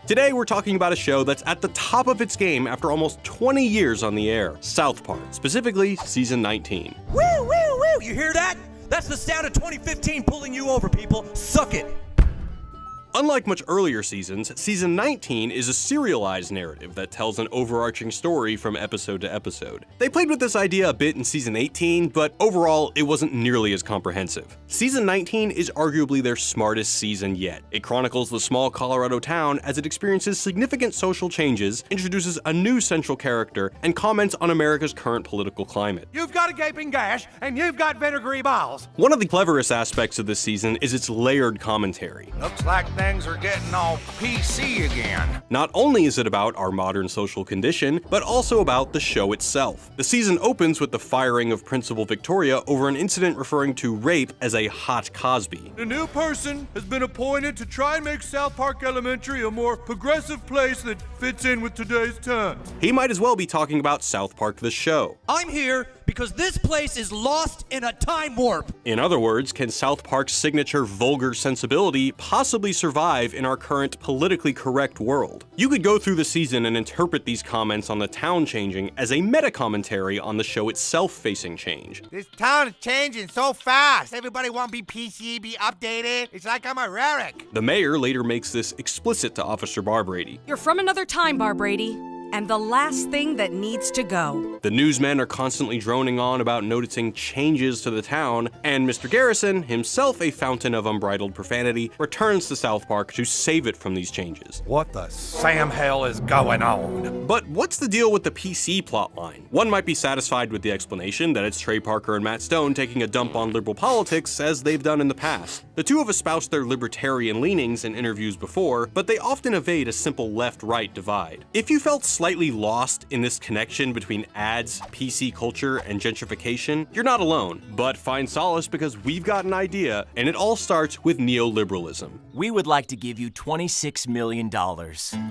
Today we're talking about a show that's at the top of its game after almost 20 years on the air, South Park, specifically season 19. Woo, woo, woo! You hear that? That's the sound of 2015 pulling you over, people. Suck it! Unlike much earlier seasons, season 19 is a serialized narrative that tells an overarching story from episode to episode. They played with this idea a bit in season 18, but overall, it wasn't nearly as comprehensive. Season 19 is arguably their smartest season yet. It chronicles the small Colorado town as it experiences significant social changes, introduces a new central character, and comments on America's current political climate. You've got a gaping gash, and you've got vinegary bowels. One of the cleverest aspects of this season is its layered commentary. Looks like things are getting all PC again. Not only is it about our modern social condition, but also about the show itself. The season opens with the firing of Principal Victoria over an incident referring to rape as a hot Cosby. A new person has been appointed to try and make South Park Elementary a more progressive place that fits in with today's times. He might as well be talking about South Park the show. I'm here because this place is lost in a time warp. In other words, can South Park's signature vulgar sensibility possibly survive in our current politically correct world? You could go through the season and interpret these comments on the town changing as a meta-commentary on the show itself facing change. This town is changing so fast. Everybody want to be PC, be updated. It's like I'm a Rarick. The mayor later makes this explicit to Officer Barbrady. You're from another time, Barbrady, and the last thing that needs to go. The newsmen are constantly droning on about noticing changes to the town, and Mr. Garrison, himself a fountain of unbridled profanity, returns to South Park to save it from these changes. What the Sam hell is going on? But what's the deal with the PC plotline? One might be satisfied with the explanation that it's Trey Parker and Matt Stone taking a dump on liberal politics as they've done in the past. The two have espoused their libertarian leanings in interviews before, but they often evade a simple left-right divide. If you felt slightly lost in this connection between ads, PC culture, and gentrification, you're not alone, but find solace because we've got an idea, and it all starts with neoliberalism. We would like to give you $26 million.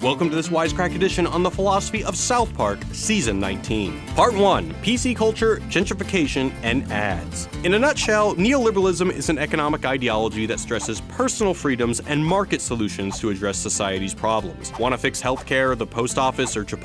Welcome to this Wisecrack edition on the philosophy of South Park, Season 19. Part 1, PC culture, gentrification, and ads. In a nutshell, neoliberalism is an economic ideology that stresses personal freedoms and market solutions to address society's problems. Want to fix healthcare, the post office, or Chipotle?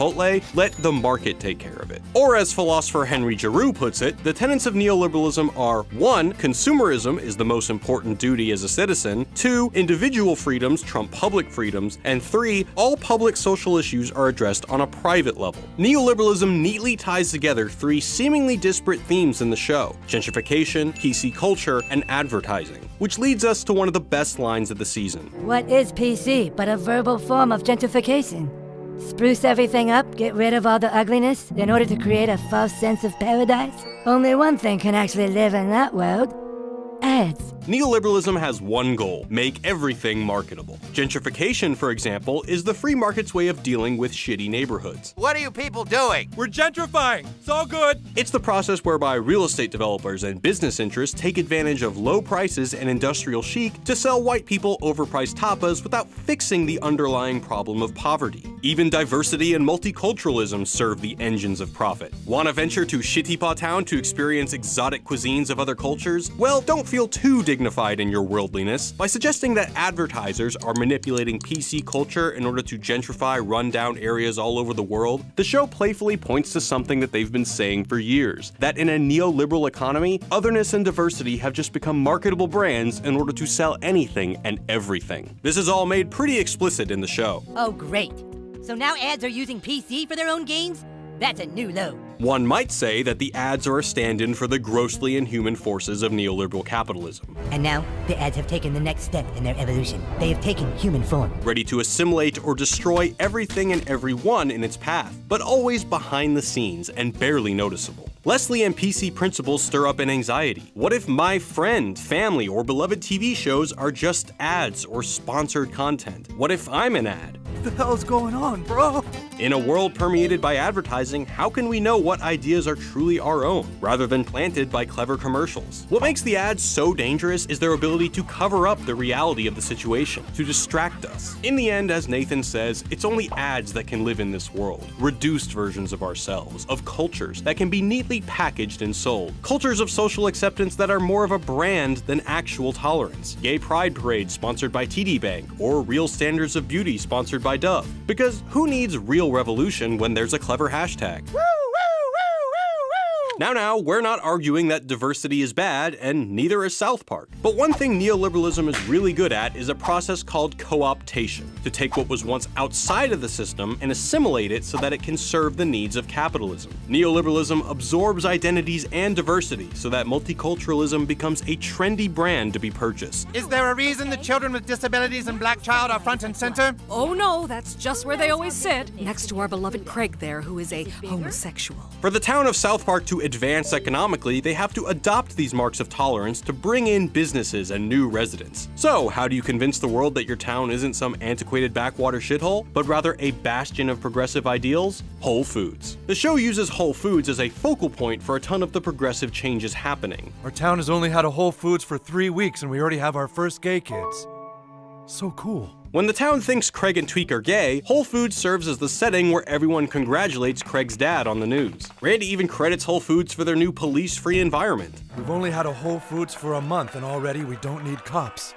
Let the market take care of it. Or as philosopher Henry Giroux puts it, the tenets of neoliberalism are 1. Consumerism is the most important duty as a citizen, 2. Individual freedoms trump public freedoms, and 3. All public social issues are addressed on a private level. Neoliberalism neatly ties together 3 seemingly disparate themes in the show: gentrification, PC culture, and advertising, which leads us to one of the best lines of the season. What is PC but a verbal form of gentrification? Spruce everything up, get rid of all the ugliness, in order to create a false sense of paradise? Only one thing can actually live in that world: ads. Neoliberalism has one goal: make everything marketable. Gentrification, for example, is the free market's way of dealing with shitty neighborhoods. What are you people doing? We're gentrifying. It's all good. It's the process whereby real estate developers and business interests take advantage of low prices and industrial chic to sell white people overpriced tapas without fixing the underlying problem of poverty. Even diversity and multiculturalism serve the engines of profit. Want to venture to Shittipaw Town to experience exotic cuisines of other cultures? Well, don't feel too dignified in your worldliness by suggesting that advertisers are manipulating PC culture in order to gentrify rundown areas all over the world. The show playfully points to something that they've been saying for years: that in a neoliberal economy, otherness and diversity have just become marketable brands in order to sell anything and everything. This is all made pretty explicit in the show. Oh, great. So now ads are using PC for their own gains? That's a new low. One might say that the ads are a stand-in for the grossly inhuman forces of neoliberal capitalism. And now, the ads have taken the next step in their evolution. They have taken human form. Ready to assimilate or destroy everything and everyone in its path, but always behind the scenes and barely noticeable. Leslie and PC principles stir up an anxiety. What if my friend, family, or beloved TV shows are just ads or sponsored content? What if I'm an ad? What the hell's going on, bro? In a world permeated by advertising, how can we know what ideas are truly our own, rather than planted by clever commercials? What makes the ads so dangerous is their ability to cover up the reality of the situation, to distract us. In the end, as Nathan says, it's only ads that can live in this world. Reduced versions of ourselves, of cultures that can be neatly packaged and sold. Cultures of social acceptance that are more of a brand than actual tolerance. Gay pride parades sponsored by TD Bank, or real standards of beauty sponsored by Dove. Because who needs real revolution when there's a clever hashtag? Now, we're not arguing that diversity is bad, and neither is South Park. But one thing neoliberalism is really good at is a process called co-optation, to take what was once outside of the system and assimilate it so that it can serve the needs of capitalism. Neoliberalism absorbs identities and diversity so that multiculturalism becomes a trendy brand to be purchased. Is there a reason the children with disabilities and Black Child are front and center? Oh no, that's just where they always sit, next to our beloved Craig there, who is a homosexual. For the town of South Park to advance economically, they have to adopt these marks of tolerance to bring in businesses and new residents. So, how do you convince the world that your town isn't some antiquated backwater shithole, but rather a bastion of progressive ideals? Whole Foods. The show uses Whole Foods as a focal point for a ton of the progressive changes happening. Our town has only had a Whole Foods for 3 weeks and we already have our first gay kids. So cool. When the town thinks Craig and Tweek are gay, Whole Foods serves as the setting where everyone congratulates Craig's dad on the news. Randy even credits Whole Foods for their new police-free environment. We've only had a Whole Foods for a month and already we don't need cops.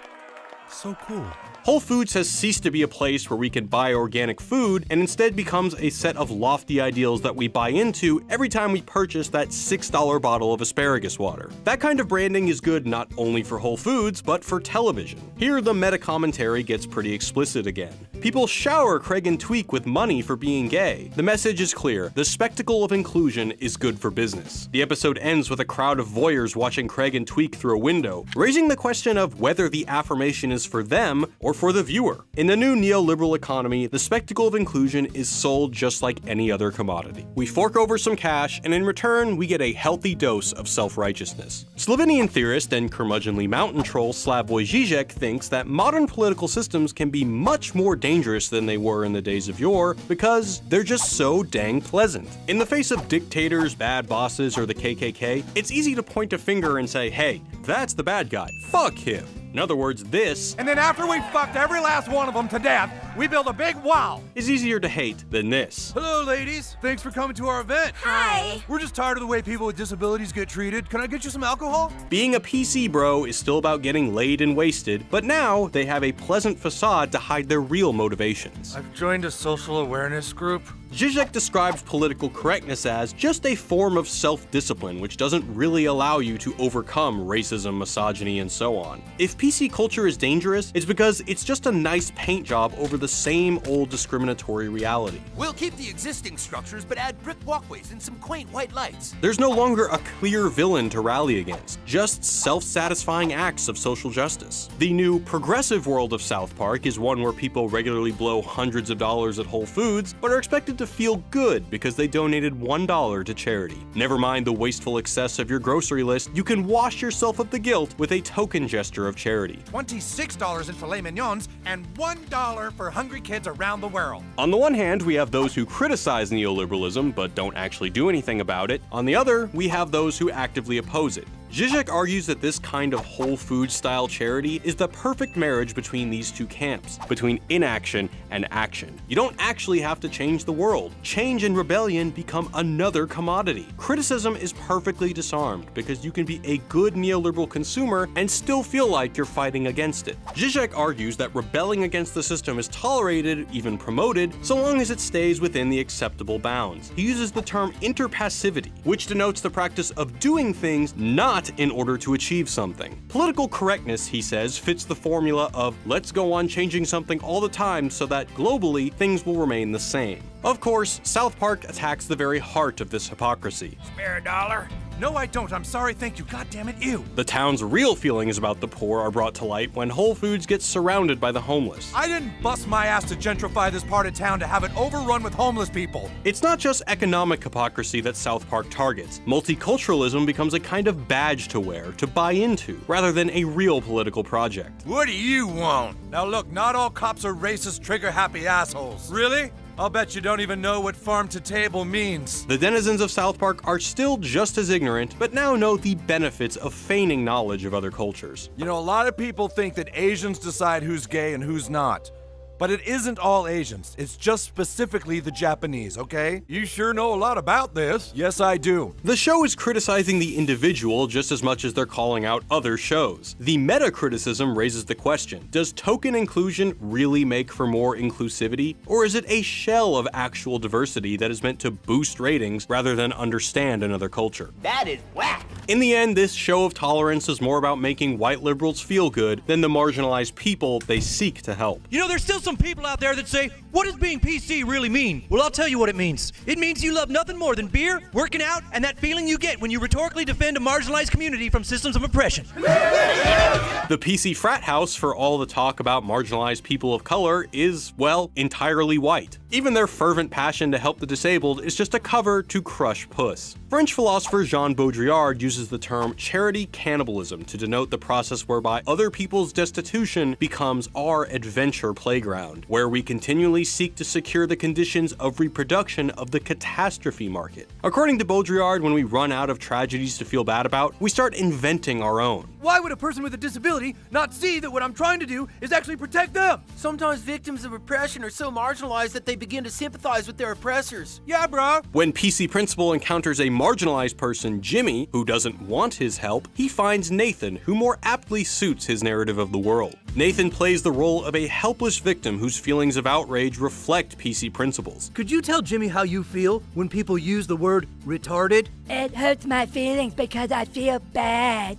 So cool. Whole Foods has ceased to be a place where we can buy organic food and instead becomes a set of lofty ideals that we buy into every time we purchase that $6 bottle of asparagus water. That kind of branding is good not only for Whole Foods, but for television. Here, the meta-commentary gets pretty explicit again. People shower Craig and Tweek with money for being gay. The message is clear. The spectacle of inclusion is good for business. The episode ends with a crowd of voyeurs watching Craig and Tweek through a window, raising the question of whether the affirmation is for them or for the viewer. In the new neoliberal economy, the spectacle of inclusion is sold just like any other commodity. We fork over some cash, and in return, we get a healthy dose of self-righteousness. Slovenian theorist and curmudgeonly mountain troll Slavoj Žižek thinks that modern political systems can be much more dangerous than they were in the days of yore because they're just so dang pleasant. In the face of dictators, bad bosses, or the KKK, it's easy to point a finger and say, hey, that's the bad guy. Fuck him. In other words, this, And then after we fucked every last one of them to death, we build a big wall. is easier to hate than this. Hello, ladies. Thanks for coming to our event. Hi. We're just tired of the way people with disabilities get treated. Can I get you some alcohol? Being a PC bro is still about getting laid and wasted, but now they have a pleasant facade to hide their real motivations. I've joined a social awareness group. Zizek describes political correctness as just a form of self-discipline which doesn't really allow you to overcome racism, misogyny, and so on. If PC culture is dangerous, it's because it's just a nice paint job over the same old discriminatory reality. We'll keep the existing structures, but add brick walkways and some quaint white lights. There's no longer a clear villain to rally against, just self-satisfying acts of social justice. The new progressive world of South Park is one where people regularly blow hundreds of dollars at Whole Foods, but are expected to feel good because they donated $1 to charity. Never mind the wasteful excess of your grocery list, you can wash yourself of the guilt with a token gesture of charity. $26 in filet mignons and $1 for hungry kids around the world. On the one hand, we have those who criticize neoliberalism but don't actually do anything about it. On the other, we have those who actively oppose it. Zizek argues that this kind of Whole Foods-style charity is the perfect marriage between these two camps, between inaction and action. You don't actually have to change the world. Change and rebellion become another commodity. Criticism is perfectly disarmed because you can be a good neoliberal consumer and still feel like you're fighting against it. Zizek argues that rebelling against the system is tolerated, even promoted, so long as it stays within the acceptable bounds. He uses the term interpassivity, which denotes the practice of doing things not in order to achieve something. Political correctness, he says, fits the formula of let's go on changing something all the time so that globally things will remain the same. Of course, South Park attacks the very heart of this hypocrisy. Spare a dollar? No, I don't. I'm sorry. Thank you. God damn it, ew. The town's real feelings about the poor are brought to light when Whole Foods gets surrounded by the homeless. I didn't bust my ass to gentrify this part of town to have it overrun with homeless people. It's not just economic hypocrisy that South Park targets. Multiculturalism becomes a kind of badge to wear, to buy into, rather than a real political project. What do you want? Now look, not all cops are racist, trigger-happy assholes. Really? I'll bet you don't even know what farm to table means. The denizens of South Park are still just as ignorant, but now know the benefits of feigning knowledge of other cultures. You know, a lot of people think that Asians decide who's gay and who's not. But it isn't all Asians. It's just specifically the Japanese, okay? You sure know a lot about this. Yes, I do. The show is criticizing the individual just as much as they're calling out other shows. The meta-criticism raises the question, does token inclusion really make for more inclusivity? Or is it a shell of actual diversity that is meant to boost ratings rather than understand another culture? That is whack. In the end, this show of tolerance is more about making white liberals feel good than the marginalized people they seek to help. You know, there's still some people out there that say, what does being PC really mean? Well, I'll tell you what it means. It means you love nothing more than beer, working out, and that feeling you get when you rhetorically defend a marginalized community from systems of oppression. The PC frat house, for all the talk about marginalized people of color, is, well, entirely white. Even their fervent passion to help the disabled is just a cover to crush puss. French philosopher Jean Baudrillard uses the term charity cannibalism to denote the process whereby other people's destitution becomes our adventure playground, where we continually seek to secure the conditions of reproduction of the catastrophe market. According to Baudrillard, when we run out of tragedies to feel bad about, we start inventing our own. Why would a person with a disability not see that what I'm trying to do is actually protect them? Sometimes victims of oppression are so marginalized that they begin to sympathize with their oppressors. Yeah, bro. When PC Principal encounters a marginalized person, Jimmy, who doesn't want his help, he finds Nathan, who more aptly suits his narrative of the world. Nathan plays the role of a helpless victim whose feelings of outrage reflect PC Principal's. Could you tell Jimmy how you feel when people use the word retarded? It hurts my feelings because I feel bad.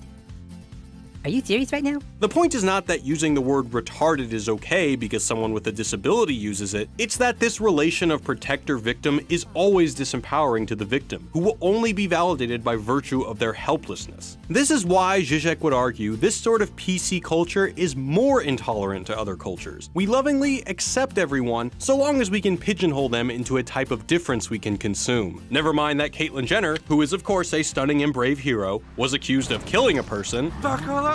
Are you serious right now? The point is not that using the word retarded is okay because someone with a disability uses it, it's that this relation of protector-victim is always disempowering to the victim, who will only be validated by virtue of their helplessness. This is why Zizek would argue this sort of PC culture is more intolerant to other cultures. We lovingly accept everyone so long as we can pigeonhole them into a type of difference we can consume. Never mind that Caitlyn Jenner, who is of course a stunning and brave hero, was accused of killing a person, Buckaroo.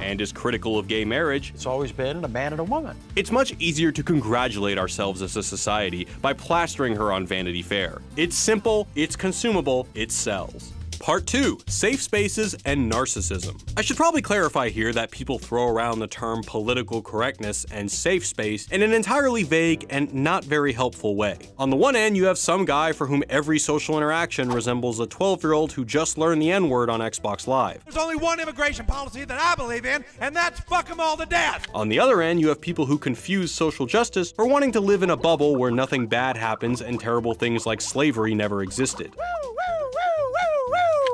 and is critical of gay marriage. It's always been a man and a woman. It's much easier to congratulate ourselves as a society by plastering her on Vanity Fair. It's simple, it's consumable, it sells. Part 2, Safe Spaces and Narcissism. I should probably clarify here that people throw around the term political correctness and safe space in an entirely vague and not very helpful way. On the one end, you have some guy for whom every social interaction resembles a 12-year-old who just learned the N-word on Xbox Live. There's only one immigration policy that I believe in, and that's fuck them all to death. On the other end, you have people who confuse social justice for wanting to live in a bubble where nothing bad happens and terrible things like slavery never existed.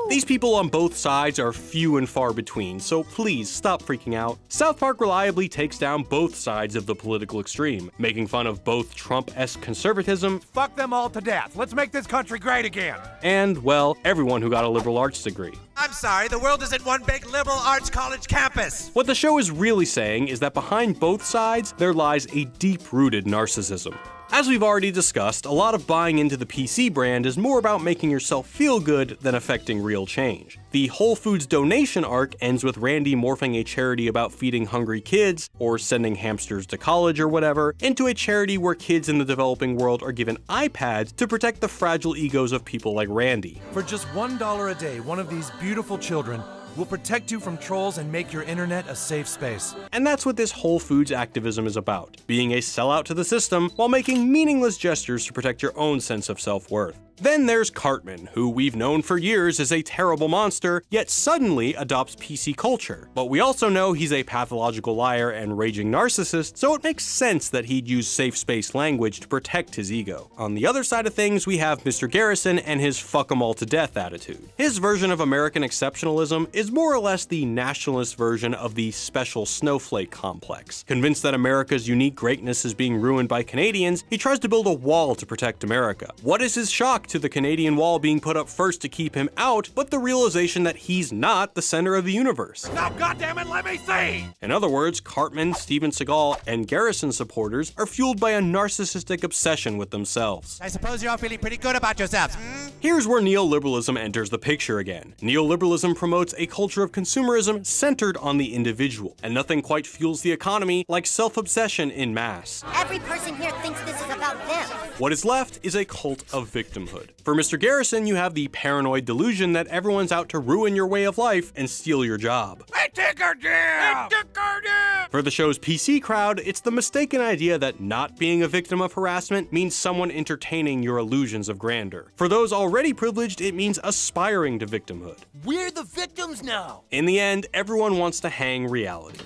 These people on both sides are few and far between, so please stop freaking out. South Park reliably takes down both sides of the political extreme, making fun of both Trump-esque conservatism, Fuck them all to death. Let's make this country great again. and, well, everyone who got a liberal arts degree. I'm sorry, the world isn't one big liberal arts college campus. What the show is really saying is that behind both sides, there lies a deep-rooted narcissism. As we've already discussed, a lot of buying into the PC brand is more about making yourself feel good than affecting real change. The Whole Foods donation arc ends with Randy morphing a charity about feeding hungry kids, or sending hamsters to college or whatever, into a charity where kids in the developing world are given iPads to protect the fragile egos of people like Randy. For just $1 a day, one of these beautiful children will protect you from trolls and make your internet a safe space. And that's what this Whole Foods activism is about, being a sellout to the system while making meaningless gestures to protect your own sense of self-worth. Then there's Cartman, who we've known for years is a terrible monster, yet suddenly adopts PC culture. But we also know he's a pathological liar and raging narcissist, so it makes sense that he'd use safe space language to protect his ego. On the other side of things, we have Mr. Garrison and his fuck 'em all to death attitude. His version of American exceptionalism is more or less the nationalist version of the special snowflake complex. Convinced that America's unique greatness is being ruined by Canadians, he tries to build a wall to protect America. What is his shock shock to the Canadian wall being put up first to keep him out, but the realization that he's not the center of the universe. Now, goddammit, let me see! In other words, Cartman, Steven Seagal, and Garrison supporters are fueled by a narcissistic obsession with themselves. I suppose you're all feeling pretty good about yourselves. Here's where neoliberalism enters the picture again. Neoliberalism promotes a culture of consumerism centered on the individual, and nothing quite fuels the economy like self-obsession in mass. Every person here thinks this is about them. What is left is a cult of victimhood. For Mr. Garrison, you have the paranoid delusion that everyone's out to ruin your way of life and steal your job. I took her down! For the show's PC crowd, it's the mistaken idea that not being a victim of harassment means someone entertaining your illusions of grandeur. For those already privileged, it means aspiring to victimhood. We're the victims now. In the end, everyone wants to hang reality.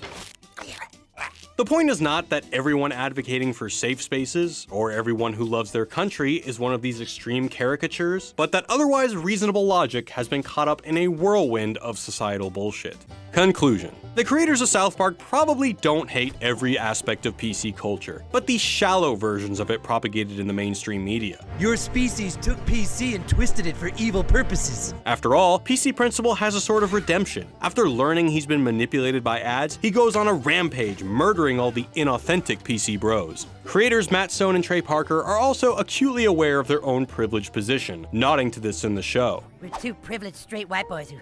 The point is not that everyone advocating for safe spaces, or everyone who loves their country is one of these extreme caricatures, but that otherwise reasonable logic has been caught up in a whirlwind of societal bullshit. Conclusion. The creators of South Park probably don't hate every aspect of PC culture, but the shallow versions of it propagated in the mainstream media. Your species took PC and twisted it for evil purposes. After all, PC Principal has a sort of redemption. After learning he's been manipulated by ads, he goes on a rampage, murdering all the inauthentic PC bros. Creators Matt Stone and Trey Parker are also acutely aware of their own privileged position, nodding to this in the show. We're two privileged straight white boys who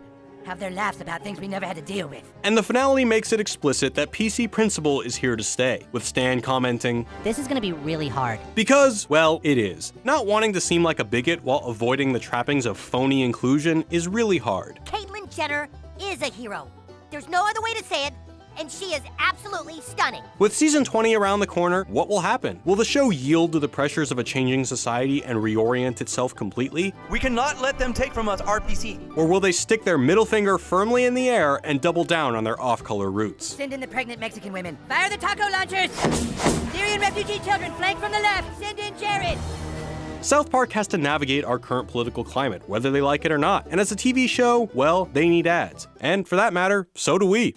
have their laughs about things we never had to deal with. And the finale makes it explicit that PC Principal is here to stay, with Stan commenting, This is gonna be really hard. because, well, it is. Not wanting to seem like a bigot while avoiding the trappings of phony inclusion is really hard. Caitlyn Jenner is a hero. There's no other way to say it, and she is absolutely stunning. With season 20 around the corner, what will happen? Will the show yield to the pressures of a changing society and reorient itself completely? We cannot let them take from us our PC. Or will they stick their middle finger firmly in the air and double down on their off-color roots? Send in the pregnant Mexican women. Fire the taco launchers! Syrian refugee children, flank from the left. Send in Jared! South Park has to navigate our current political climate, whether they like it or not. And as a TV show, well, they need ads. And for that matter, so do we.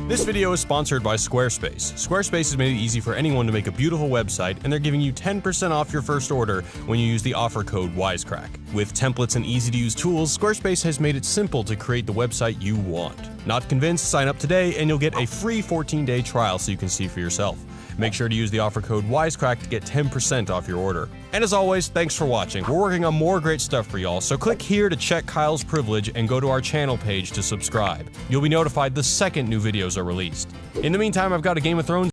This video is sponsored by Squarespace. Squarespace has made it easy for anyone to make a beautiful website, and they're giving you 10% off your first order when you use the offer code Wisecrack. With templates and easy-to-use tools, Squarespace has made it simple to create the website you want. Not convinced? Sign up today and you'll get a free 14-day trial so you can see for yourself. Make sure to use the offer code Wisecrack to get 10% off your order. And as always, thanks for watching. We're working on more great stuff for y'all, so click here to check Kyle's privilege and go to our channel page to subscribe. You'll be notified the second new videos are released. In the meantime, I've got a Game of Thrones